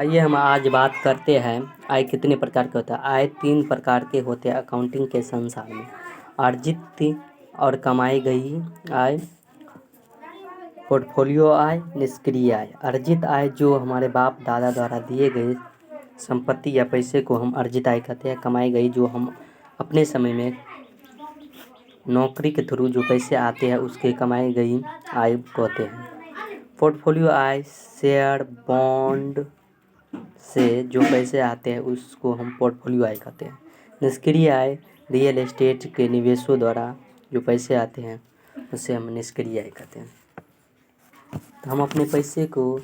आइए हम आज बात करते हैं आय कितने प्रकार के होता है। आय 3 प्रकार के होते हैं अकाउंटिंग के संसार में। अर्जित और कमाई गई आय, पोर्टफोलियो आय, निष्क्रिय आय। अर्जित आय जो हमारे बाप दादा द्वारा दिए गए संपत्ति या पैसे को हम अर्जित आय कहते हैं। कमाई गई जो हम अपने समय में नौकरी के थ्रू जो पैसे आते हैं उसके कमाई गई आय कहते हैं। पोर्टफोलियो आय शेयर बॉन्ड से जो पैसे आते हैं उसको हम पोर्टफोलियो आय कहते हैं। निष्क्रिय आय रियल एस्टेट के निवेशों द्वारा जो पैसे आते हैं उसे हम निष्क्रिय आय कहते हैं। तो हम अपने पैसे को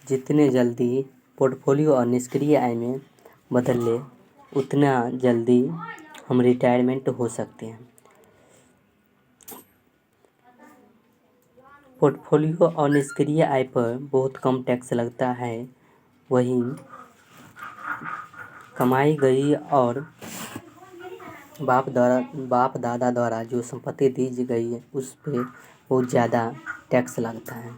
जितने जल्दी पोर्टफोलियो और निष्क्रिय आय में बदल ले उतना जल्दी हम रिटायरमेंट हो सकते हैं। पोर्टफोलियो और निष्क्रिय आय पर बहुत कम टैक्स लगता है, वहीं कमाई गई और बाप दादा द्वारा जो संपत्ति दी गई है उस पर बहुत ज़्यादा टैक्स लगता है।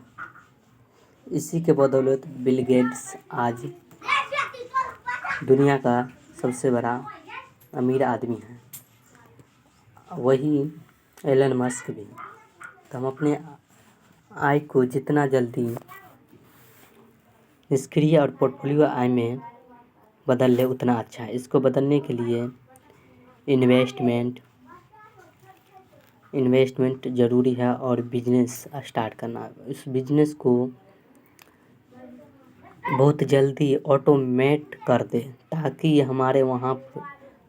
इसी के बदौलत बिल गेट्स आज दुनिया का सबसे बड़ा अमीर आदमी है, वही एलन मस्क भी। तो हम अपने आय को जितना जल्दी निष्क्रिय और पोर्टफोलियो आय में बदल ले उतना अच्छा है। इसको बदलने के लिए इन्वेस्टमेंट ज़रूरी है और बिजनेस स्टार्ट करना। इस बिजनेस को बहुत जल्दी ऑटोमेट कर दे ताकि हमारे वहाँ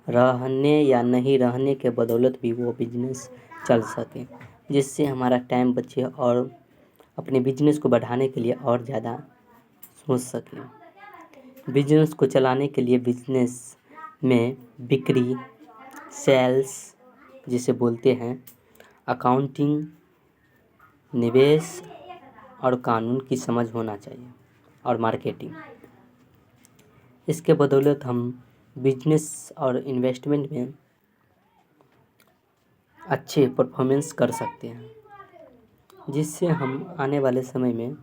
रहने या नहीं रहने के बदौलत भी वो बिजनेस चल सके, जिससे हमारा टाइम बचे और अपने बिजनेस को बढ़ाने के लिए और ज़्यादा सोच सकें। बिजनेस को चलाने के लिए बिजनेस में बिक्री, सेल्स जिसे बोलते हैं, अकाउंटिंग, निवेश और कानून की समझ होना चाहिए और मार्केटिंग। इसके बदौलत हम बिजनेस और इन्वेस्टमेंट में अच्छे परफॉर्मेंस कर सकते हैं, जिससे हम आने वाले समय में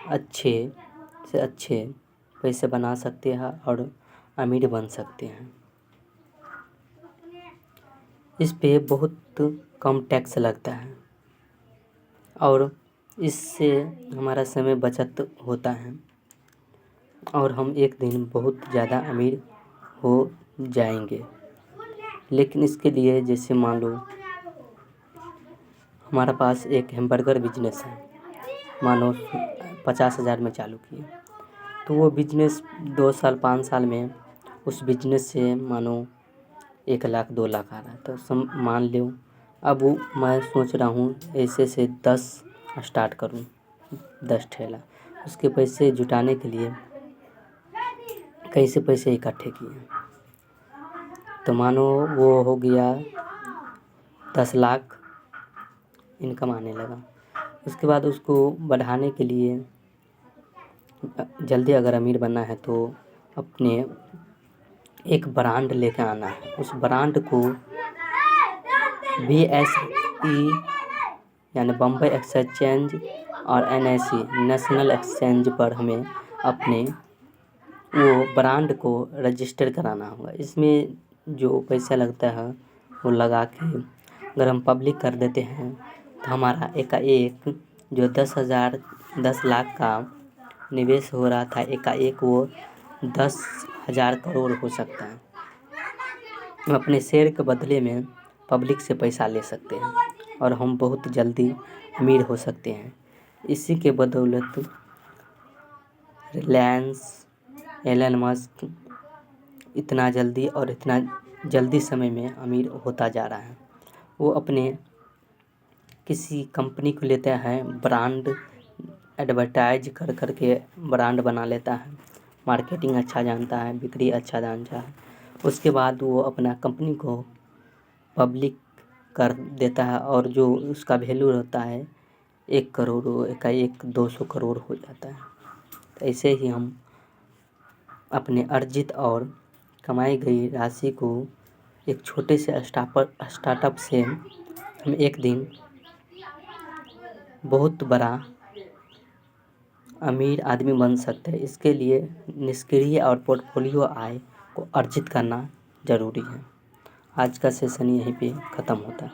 अच्छे से अच्छे पैसे बना सकते हैं और अमीर बन सकते हैं। इस पे बहुत कम टैक्स लगता है और इससे हमारा समय बचत होता है और हम एक दिन बहुत ज़्यादा अमीर हो जाएंगे। लेकिन इसके लिए जैसे मान लो हमारा पास एक हैमबर्गर बिजनेस है, मानो 50,000 में चालू किए, तो वो बिजनेस 2 साल 5 साल में उस बिजनेस से मानो 1 लाख 2 लाख आ रहा है। तो मान लो अब मैं सोच रहा हूँ ऐसे से 10 स्टार्ट करूँ, 10 ठेला। उसके पैसे जुटाने के लिए कैसे पैसे इकट्ठे किए, तो मानो वो हो गया 10 लाख इनकम आने लगा। उसके बाद उसको बढ़ाने के लिए जल्दी अगर अमीर बनना है तो अपने एक ब्रांड लेकर आना है। उस ब्रांड को BSE यानी बम्बई एक्सचेंज और NSE नेशनल एक्सचेंज पर हमें अपने वो ब्रांड को रजिस्टर कराना होगा। इसमें जो पैसा लगता है वो लगा के अगर हम पब्लिक कर देते हैं तो हमारा एकाएक जो 10 लाख का निवेश हो रहा था, एकाएक वो 10,000 करोड़ हो सकता है। हम अपने शेयर के बदले में पब्लिक से पैसा ले सकते हैं और हम बहुत जल्दी अमीर हो सकते हैं। इसी के बदौलत रिलायंस, एलन मस्क इतना जल्दी और इतना जल्दी समय में अमीर होता जा रहा है। वो अपने किसी कंपनी को लेता है, ब्रांड एडवर्टाइज कर कर के ब्रांड बना लेता है, मार्केटिंग अच्छा जानता है, बिक्री अच्छा जानता है। उसके बाद वो अपना कंपनी को पब्लिक कर देता है और जो उसका वैल्यू होता है 1 करोड़, वो एकाएक 200 करोड़ हो जाता है। तो ऐसे ही हम अपने अर्जित और कमाई गई राशि को एक छोटे से स्टार्टअप से हम एक दिन बहुत बड़ा अमीर आदमी बन सकते हैं। इसके लिए निष्क्रिय और पोर्टफोलियो आय को अर्जित करना ज़रूरी है। आज का सेशन यहीं पे ख़त्म होता है।